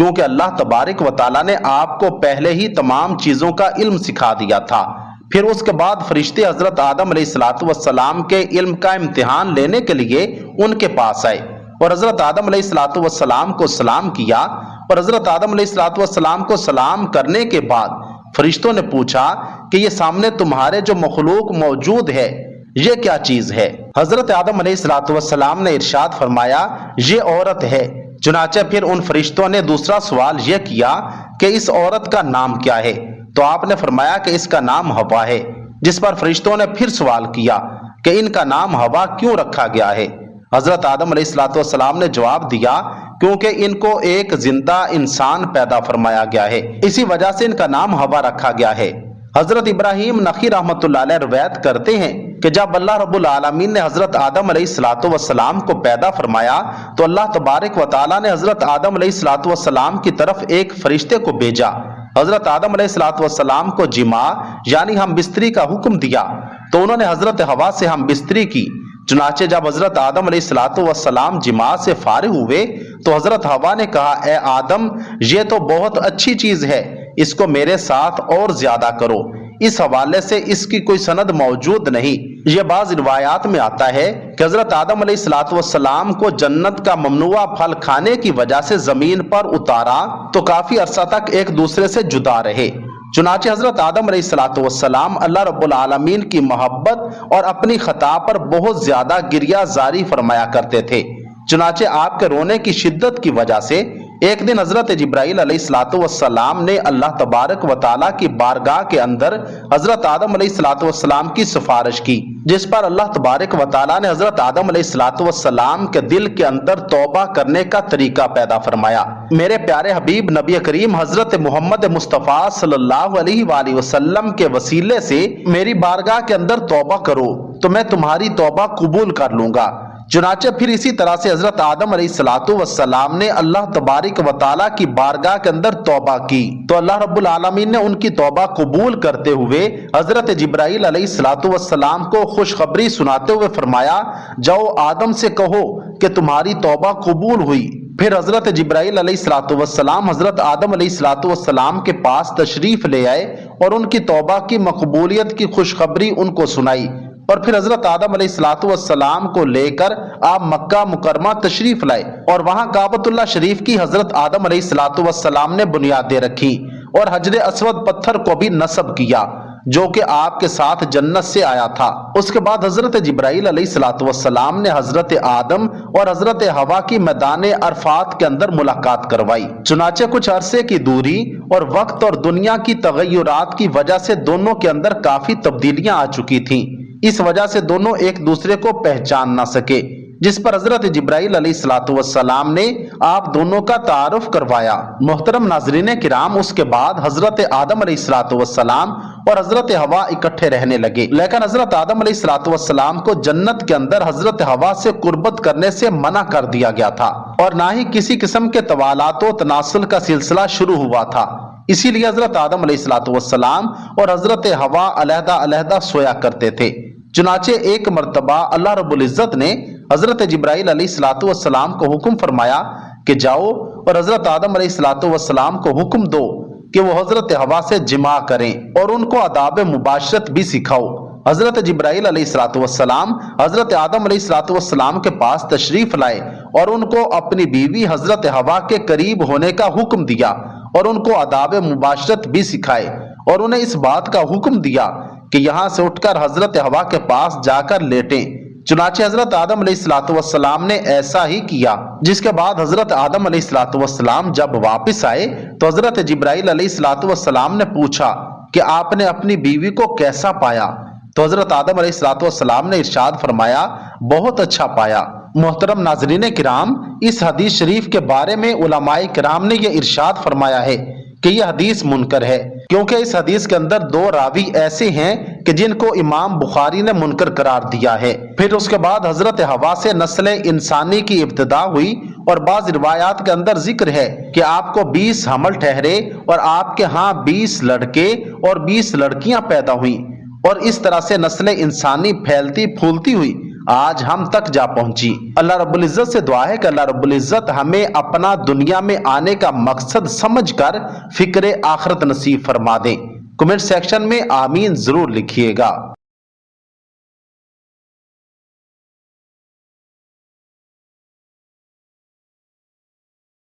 کیونکہ اللہ تبارک و تعالیٰ نے آپ کو پہلے ہی تمام چیزوں کا علم سکھا دیا تھا۔ پھر اس کے بعد فرشتے حضرت آدم علیہ السلام کے علم کا امتحان لینے کے لیے ان کے پاس آئے اور حضرت آدم علیہ السلام کو سلام کیا، اور حضرت آدم علیہ السلام کو سلام کرنے کے بعد فرشتوں نے پوچھا کہ یہ سامنے تمہارے جو مخلوق موجود ہے یہ کیا چیز ہے؟ حضرت آدم علیہ السلام نے ارشاد فرمایا یہ عورت ہے۔ چنانچہ پھر ان فرشتوں نے دوسرا سوال یہ کیا کہ اس عورت کا نام کیا ہے؟ تو آپ نے فرمایا کہ اس کا نام ہوا ہے، جس پر فرشتوں نے پھر سوال کیا کہ ان کا نام ہوا کیوں رکھا گیا ہے؟ حضرت آدم علیہ السلام نے جواب دیا کیونکہ ان کو ایک زندہ انسان پیدا فرمایا گیا ہے، اسی وجہ سے ان کا نام ہوا رکھا گیا ہے۔ حضرت ابراہیم نخعی رحمۃ اللہ علیہ روایت کرتے ہیں کہ جب اللہ رب العالمین نے حضرت آدم علیہ السلام کو پیدا فرمایا تو اللہ تبارک و تعالیٰ نے حضرت آدم علیہ السلام کی طرف ایک فرشتے کو بھیجا۔ حضرت آدم علیہ السلام کو جماع یعنی ہم بستری کا حکم دیا تو انہوں نے حضرت حوا سے ہم بستری کی۔ چنانچہ جب حضرت آدم علیہ السلام جماع سے فارغ ہوئے تو حضرت حوا نے کہا اے آدم یہ تو بہت اچھی چیز ہے، اس کو میرے ساتھ اور زیادہ کرو۔ اس حوالے سے اس کی کوئی سند موجود نہیں۔ یہ بعض روایات میں آتا ہے کہ حضرت آدم علیہ السلام کو جنت کا ممنوع پھل کھانے کی وجہ سے زمین پر اتارا تو کافی عرصہ تک ایک دوسرے سے جدا رہے۔ چنانچہ حضرت آدم علیہ السلام اللہ رب العالمین کی محبت اور اپنی خطا پر بہت زیادہ گریہ زاری فرمایا کرتے تھے۔ چنانچہ آپ کے رونے کی شدت کی وجہ سے ایک دن حضرت جبرائیل علیہ السلام نے اللہ تبارک و تعالیٰ کی بارگاہ کے اندر حضرت آدم علیہ السلام کی سفارش کی، جس پر اللہ تبارک و تعالیٰ نے حضرت آدم علیہ السلام کے دل کے اندر توبہ کرنے کا طریقہ پیدا فرمایا۔ میرے پیارے حبیب نبی کریم حضرت محمد مصطفیٰ صلی اللہ علیہ وآلہ وسلم کے وسیلے سے میری بارگاہ کے اندر توبہ کرو تو میں تمہاری توبہ قبول کر لوں گا۔ چنانچہ پھر اسی طرح سے حضرت آدم علیہ السلام نے اللہ تبارک و تعالیٰ کی بارگاہ کے اندر توبہ کی تو اللہ رب العالمین نے ان کی توبہ قبول کرتے ہوئے حضرت جبرائیل علیہ السلام کو خوشخبری سناتے ہوئے فرمایا جاؤ آدم سے کہو کہ تمہاری توبہ قبول ہوئی۔ پھر حضرت جبرائیل علیہ السلام حضرت آدم علیہ السلام کے پاس تشریف لے آئے اور ان کی توبہ کی مقبولیت کی خوشخبری ان کو سنائی، اور پھر حضرت آدم علیہ السلام کو لے کر آپ مکہ مکرمہ تشریف لائے اور وہاں کعبۃ اللہ شریف کی حضرت آدم علیہ السلام نے بنیادیں رکھی اور حجر اسود پتھر کو بھی نصب کیا جو کہ آپ کے ساتھ جنت سے آیا تھا۔ اس کے بعد حضرت جبرائیل علیہ السلام نے حضرت آدم اور حضرت حوا کی میدان عرفات کے اندر ملاقات کروائی۔ چنانچہ کچھ عرصے کی دوری اور وقت اور دنیا کی تغیرات کی وجہ سے دونوں کے اندر کافی تبدیلیاں آ چکی تھیں، اس وجہ سے دونوں ایک دوسرے کو پہچان نہ سکے، جس پر حضرت جبرائیل علیہ السلام نے آپ دونوں کا تعارف کروایا۔ محترم ناظرین کرام، اس کے بعد حضرت آدم علیہ السلام اور حضرت حوا اکٹھے رہنے لگے، لیکن حضرت آدم علیہ السلام کو جنت کے اندر حضرت حوا سے قربت کرنے سے منع کر دیا گیا تھا اور نہ ہی کسی قسم کے توالات و تناسل کا سلسلہ شروع ہوا تھا، اسی لیے حضرت آدم علیہ السلام اور حضرت حوا علیحدہ علیحدہ سویا کرتے تھے۔ چنانچہ ایک مرتبہ اللہ رب العزت نے حضرت جبرائیل علیہ السلام کو حکم فرمایا کہ جاؤ اور حضرت آدم علیہ السلام کو حکم دو کہ وہ حضرت حوا سے جماع کریں اور ان کو آداب مباشرت بھی سکھاؤ۔ حضرت جبرائیل علیہ السلام حضرت آدم علیہ السلام کے پاس تشریف لائے اور ان کو اپنی بیوی حضرت حوا کے قریب ہونے کا حکم دیا اور ان کو آداب مباشرت بھی سکھائے اور انہیں اس بات کا حکم دیا کہ یہاں سے اٹھ کر حضرت حوا کے پاس جا کر لیٹیں۔ چنانچہ حضرت آدم علیہ السلام نے ایسا ہی کیا، جس کے بعد حضرت آدم علیہ السلام جب واپس آئے تو حضرت جبرائیل علیہ السلام نے پوچھا کہ آپ نے اپنی بیوی کو کیسا پایا؟ تو حضرت آدم علیہ السلام نے ارشاد فرمایا بہت اچھا پایا۔ محترم ناظرین کرام، اس حدیث شریف کے بارے میں علماء کرام نے یہ ارشاد فرمایا ہے کہ یہ حدیث منکر ہے، کیونکہ اس حدیث کے اندر دو راوی ایسے ہیں کہ جن کو امام بخاری نے منکر قرار دیا ہے۔ پھر اس کے بعد حضرت حوا سے نسل انسانی کی ابتدا ہوئی اور بعض روایات کے اندر ذکر ہے کہ آپ کو 20 حمل ٹھہرے اور آپ کے ہاں 20 لڑکے اور 20 لڑکیاں پیدا ہوئیں اور اس طرح سے نسل انسانی پھیلتی پھولتی ہوئی آج ہم تک جا پہنچی۔ اللہ رب العزت سے دعا ہے کہ اللہ رب العزت ہمیں اپنا دنیا میں آنے کا مقصد سمجھ کر فکر آخرت نصیب فرما دیں۔ کمنٹ سیکشن میں آمین ضرور لکھیے گا۔